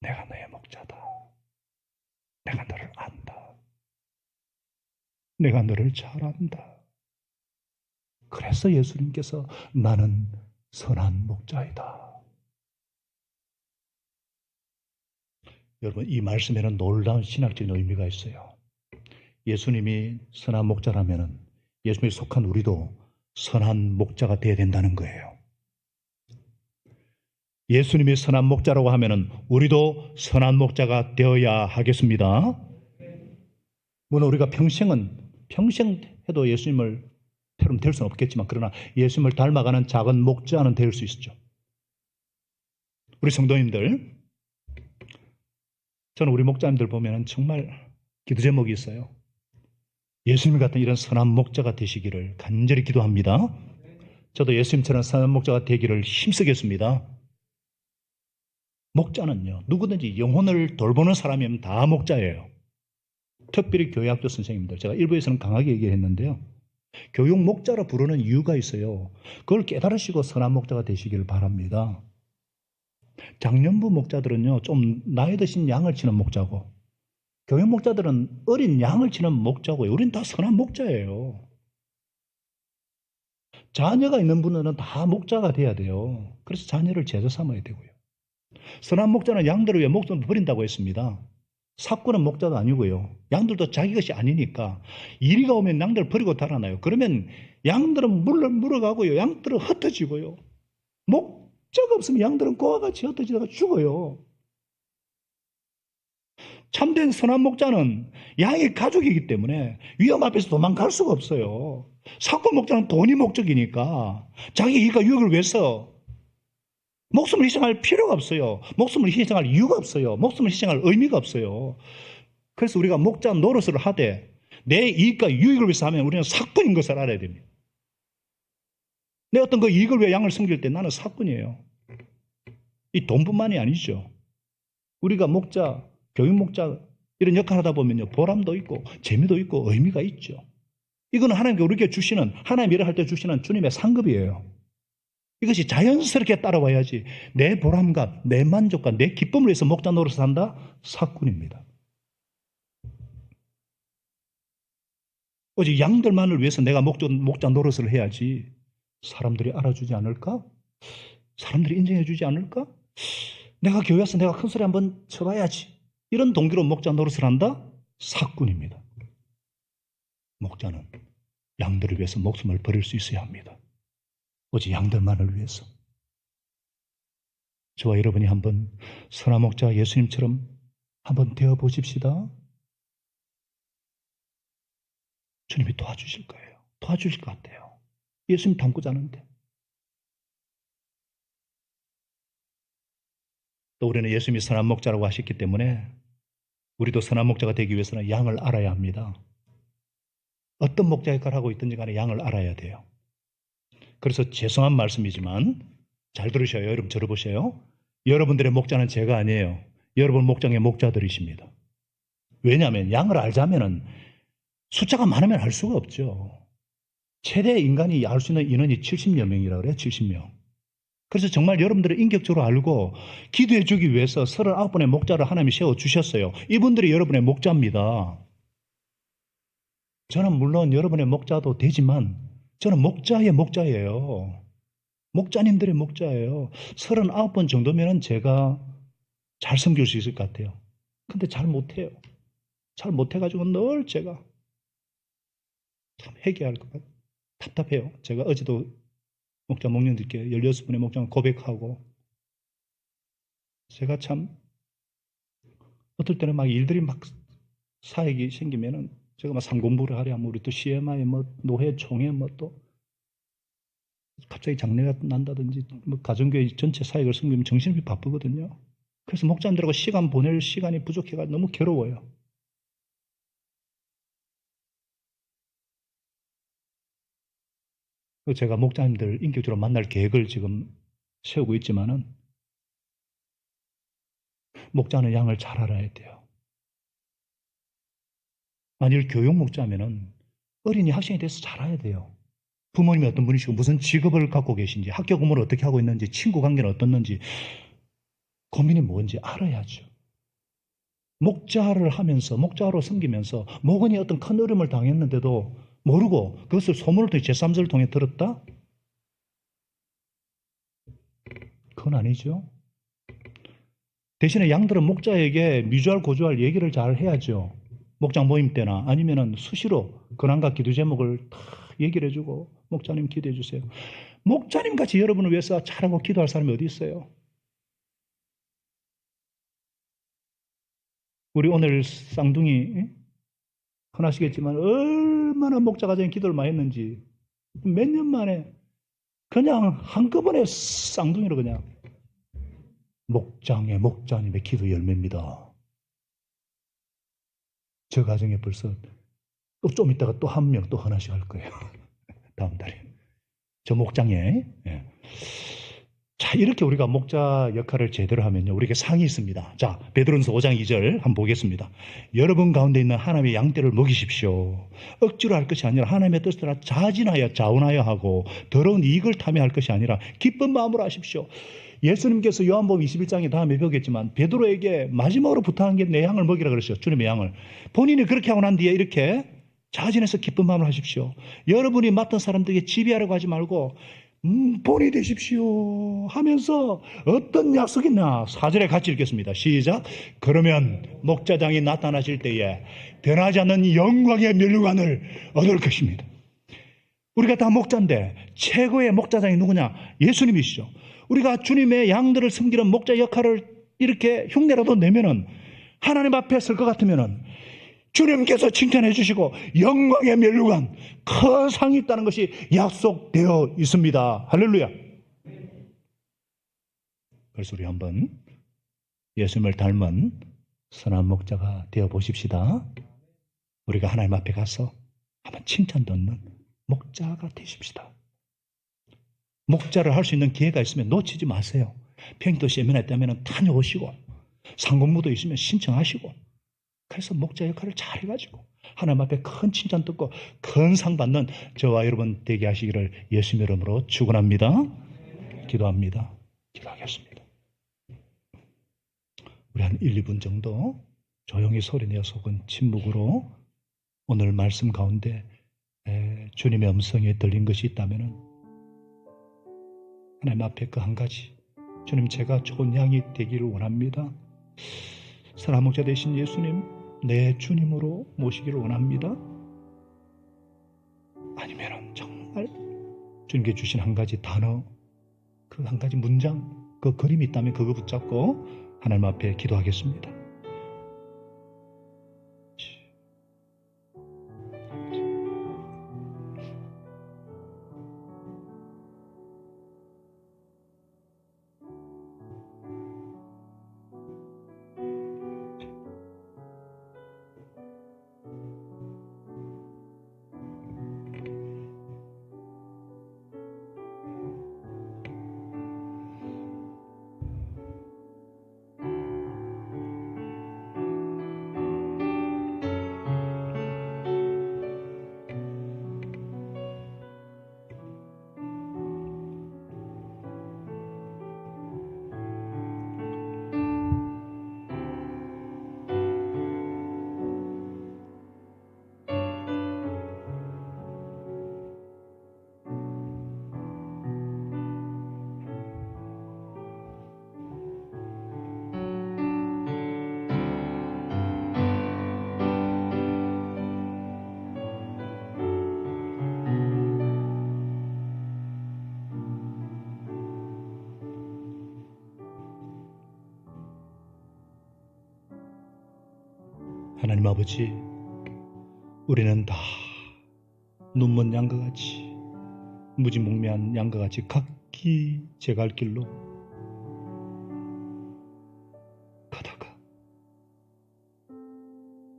내가 너의 목자다. 내가 너를 안다. 내가 너를 잘 안다. 그래서 예수님께서 나는 선한 목자이다. 여러분, 이 말씀에는 놀라운 신학적인 의미가 있어요. 예수님이 선한 목자라면 예수님에 속한 우리도 선한 목자가 되어야 된다는 거예요. 예수님이 선한 목자라고 하면 우리도 선한 목자가 되어야 하겠습니다. 물론 우리가 평생 해도 예수님을 처럼 될 수는 없겠지만, 그러나 예수님을 닮아가는 작은 목자는 될 수 있죠. 우리 성도님들, 저는 우리 목자님들 보면 정말 기도 제목이 있어요. 예수님 같은 이런 선한 목자가 되시기를 간절히 기도합니다. 저도 예수님처럼 선한 목자가 되기를 힘쓰겠습니다. 목자는요, 누구든지 영혼을 돌보는 사람이면 다 목자예요. 특별히 교회학교 선생님들, 제가 일부에서는 강하게 얘기했는데요, 교육 목자로 부르는 이유가 있어요. 그걸 깨달으시고 선한 목자가 되시기를 바랍니다. 장년부 목자들은요, 좀 나이 드신 양을 치는 목자고, 교육 목자들은 어린 양을 치는 목자고요. 우린 다 선한 목자예요. 자녀가 있는 분들은 다 목자가 돼야 돼요. 그래서 자녀를 제자 삼아야 되고요. 선한 목자는 양들을 위해 목숨을 버린다고 했습니다. 삭구는 목자도 아니고요. 양들도 자기 것이 아니니까 이리가 오면 양들을 버리고 달아나요. 그러면 양들은 물러가고요. 양들은 흩어지고요. 목자가 없으면 양들은 그와 같이 흩어지다가 죽어요. 참된 선한 목자는 양의 가족이기 때문에 위험 앞에서 도망갈 수가 없어요. 삭구 목자는 돈이 목적이니까 자기 이익과 유익을 위해서 목숨을 희생할 필요가 없어요. 목숨을 희생할 이유가 없어요. 목숨을 희생할 의미가 없어요. 그래서 우리가 목자 노릇을 하되 내 이익과 유익을 위해서 하면 우리는 삭군인 것을 알아야 됩니다. 내 어떤 그 이익을 위해 양을 섬길 때 나는 삭군이에요. 이 돈뿐만이 아니죠. 우리가 목자, 교육 목자 이런 역할을 하다 보면요, 보람도 있고 재미도 있고 의미가 있죠. 이거는 하나님께 우리에게 주시는, 하나님 일을 할 때 주시는 주님의 상급이에요. 이것이 자연스럽게 따라와야지 내 보람과 내 만족과 내 기쁨을 위해서 목자 노릇을 한다? 삭군입니다. 오직 양들만을 위해서 내가 목자 노릇을 해야지 사람들이 알아주지 않을까? 사람들이 인정해 주지 않을까? 내가 교회 와서 내가 큰 소리 한번 쳐봐야지. 이런 동기로 목자 노릇을 한다? 삭군입니다. 목자는 양들을 위해서 목숨을 버릴 수 있어야 합니다. 오직 양들만을 위해서. 저와 여러분이 한번 선한 목자 예수님처럼 한번 되어 보십시다. 주님이 도와주실 거예요. 도와주실 것 같아요. 예수님 닮고자 하는데. 또 우리는 예수님이 선한 목자라고 하셨기 때문에 우리도 선한 목자가 되기 위해서는 양을 알아야 합니다. 어떤 목자 역할을 하고 있든지 간에 양을 알아야 돼요. 그래서 죄송한 말씀이지만 잘 들으셔요. 여러분 들어보세요. 여러분들의 목자는 제가 아니에요. 여러분 목장의 목자들이십니다. 왜냐하면 양을 알자면은 숫자가 많으면 알 수가 없죠. 최대 인간이 알 수 있는 인원이 70여 명이라고 그래요. 70명. 그래서 정말 여러분들을 인격적으로 알고 기도해 주기 위해서 39분의 목자를 하나님이 세워주셨어요. 이분들이 여러분의 목자입니다. 저는 물론 여러분의 목자도 되지만 저는 목자의 목자예요. 목자님들의 목자예요. 39번 정도면 제가 잘 섬길 수 있을 것 같아요. 근데 잘 못해요. 잘 못해가지고 늘 제가 참 회개할 것 같아요. 답답해요. 제가 어제도 목자 목련들께 16분의 목장을 고백하고 제가 참 어떨 때는 막 일들이 막 사역이 생기면은 제가 막 상공부를 하려 하면 우리 또 CMI 노회 총회 또 갑자기 장례가 난다든지 가정교회 전체 사역을 섬기면 정신이 바쁘거든요. 그래서 목자님들하고 시간 보낼 시간이 부족해가지고 너무 괴로워요. 제가 목자님들 인격적으로 만날 계획을 지금 세우고 있지만은 목자는 양을 잘 알아야 돼요. 만일 교육 목자면은 어린이 학생에 대해서 잘 알아야 돼요. 부모님이 어떤 분이시고 무슨 직업을 갖고 계신지, 학교 근무를 어떻게 하고 있는지, 친구 관계는 어떻는지, 고민이 뭔지 알아야죠. 목자를 하면서 목자로 섬기면서 목원이 어떤 큰 어려움을 당했는데도 모르고 그것을 소문을 통해 제3자를 통해 들었다? 그건 아니죠. 대신에 양들은 목자에게 뮤주알 고주알 얘기를 잘 해야죠. 목장 모임 때나 아니면은 수시로 근황과 기도 제목을 다 얘기를 해주고 목자님 기도해 주세요. 목자님 같이 여러분을 위해서 잘하고 기도할 사람이 어디 있어요? 우리 오늘 쌍둥이 흔하시겠지만 얼마나 목자 가정에 기도를 많이 했는지 몇 년 만에 그냥 한꺼번에 쌍둥이로 그냥 목장의 목자님의 기도 열매입니다. 저 가정에 벌써 또 좀 있다가 또 한 명 또 하나씩 할 거예요. 다음 달에. 저 목장에. 예. 자, 이렇게 우리가 목자 역할을 제대로 하면요. 우리에게 상이 있습니다. 자, 베드로전서 5장 2절 한번 보겠습니다. 여러분 가운데 있는 하나님의 양떼를 먹이십시오. 억지로 할 것이 아니라 하나님의 뜻을 따라 자진하여 자원하여 하고 더러운 이익을 탐해할 것이 아니라 기쁜 마음으로 하십시오. 예수님께서 요한복음 21장에 다음에 배우겠지만 베드로에게 마지막으로 부탁한 게 내 양을 먹이라 그러셨어요. 주님의 양을. 본인이 그렇게 하고 난 뒤에 이렇게 자진해서 기쁜 마음으로 하십시오. 여러분이 맡은 사람들에게 지배하려고 하지 말고 본이 되십시오 하면서 어떤 약속이 있나 4절에 같이 읽겠습니다. 시작. 그러면 목자장이 나타나실 때에 변하지 않는 영광의 면류관을 얻을 것입니다. 우리가 다 목자인데 최고의 목자장이 누구냐? 예수님이시죠. 우리가 주님의 양들을 섬기는 목자 역할을 이렇게 흉내라도 내면은 하나님 앞에 설 것 같으면은 주님께서 칭찬해 주시고 영광의 면류관 큰 상이 있다는 것이 약속되어 있습니다. 할렐루야. 그래서 우리 한번 예수님을 닮은 선한 목자가 되어 보십시다. 우리가 하나님 앞에 가서 한번 칭찬 듣는 목자가 되십시다. 목자를 할 수 있는 기회가 있으면 놓치지 마세요. 평도 세미나 있다면 다녀오시고 상공무도 있으면 신청하시고 그래서 목자 역할을 잘 해가지고 하나님 앞에 큰 칭찬 듣고 큰 상 받는 저와 여러분 되게 하시기를 예수님 이름으로 축원합니다. 기도합니다. 기도하겠습니다. 우리 한 1, 2분 정도 조용히 소리내어 속은 침묵으로 오늘 말씀 가운데 주님의 음성이 들린 것이 있다면 하나님 앞에 그 한 가지 주님 제가 좋은 양이 되기를 원합니다. 선한 목자 되신 예수님 내 주님으로 모시기를 원합니다. 아니면 정말 주님께 주신 한 가지 단어 그 한 가지 문장 그 그림이 있다면 그거 붙잡고 하나님 앞에 기도하겠습니다. 하나님 아버지, 우리는 다 눈먼 양과 같이 무지몽매한 양과 같이 각기 제 갈 길로 가다가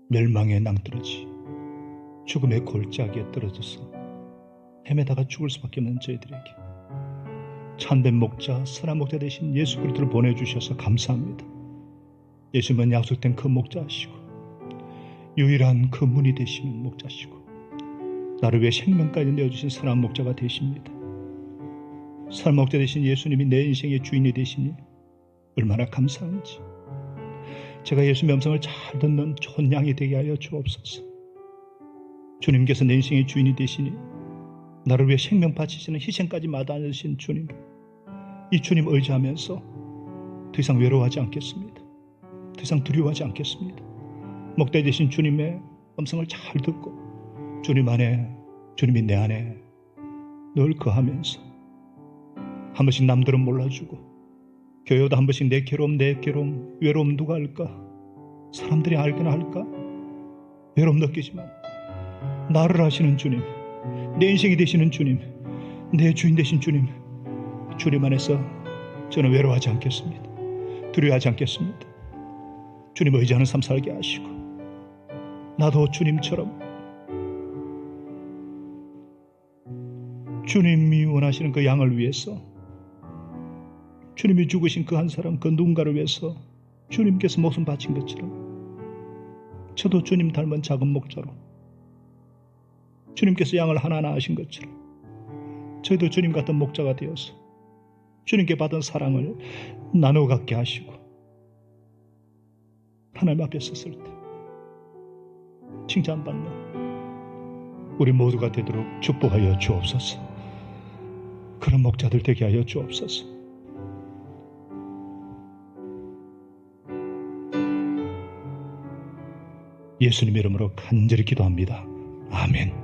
멸망의 낭떠러지 죽음의 골짜기에 떨어져서 헤매다가 죽을 수밖에 없는 저희들에게 참된 목자, 선한 목자 되신 예수 그리스도를 보내주셔서 감사합니다. 예수님은 약속된 그 목자시고 유일한 그 문이 되시는 목자시고 나를 위해 생명까지 내어주신 선한 목자가 되십니다. 선한 목자 되신 예수님이 내 인생의 주인이 되시니 얼마나 감사한지 제가 예수님의 음성을 잘 듣는 좋은 양이 되게 하여 주옵소서. 주님께서 내 인생의 주인이 되시니 나를 위해 생명 바치시는 희생까지 마다하신 주님, 이 주님 의지하면서 더 이상 외로워하지 않겠습니다. 더 이상 두려워하지 않겠습니다. 목자 되신 주님의 음성을 잘 듣고 주님 안에, 주님이 내 안에 늘 거하면서 한 번씩 남들은 몰라주고 교회도 한 번씩 내 괴로움 외로움 누가 알까? 사람들이 알거나 할까? 외로움 느끼지만 나를 아시는 주님, 내 인생이 되시는 주님, 내 주인 되신 주님, 주님 안에서 저는 외로워하지 않겠습니다. 두려워하지 않겠습니다. 주님 의지하는 삶 살게 하시고 나도 주님처럼 주님이 원하시는 그 양을 위해서, 주님이 죽으신 그 한 사람, 그 누군가를 위해서 주님께서 목숨 바친 것처럼 저도 주님 닮은 작은 목자로 주님께서 양을 하나하나 하신 것처럼 저희도 주님 같은 목자가 되어서 주님께 받은 사랑을 나누어 갖게 하시고 하나님 앞에 섰을 때 칭찬받는 우리 모두가 되도록 축복하여 주옵소서. 그런 목자들 되게 하여 주옵소서. 예수님 이름으로 간절히 기도합니다. 아멘.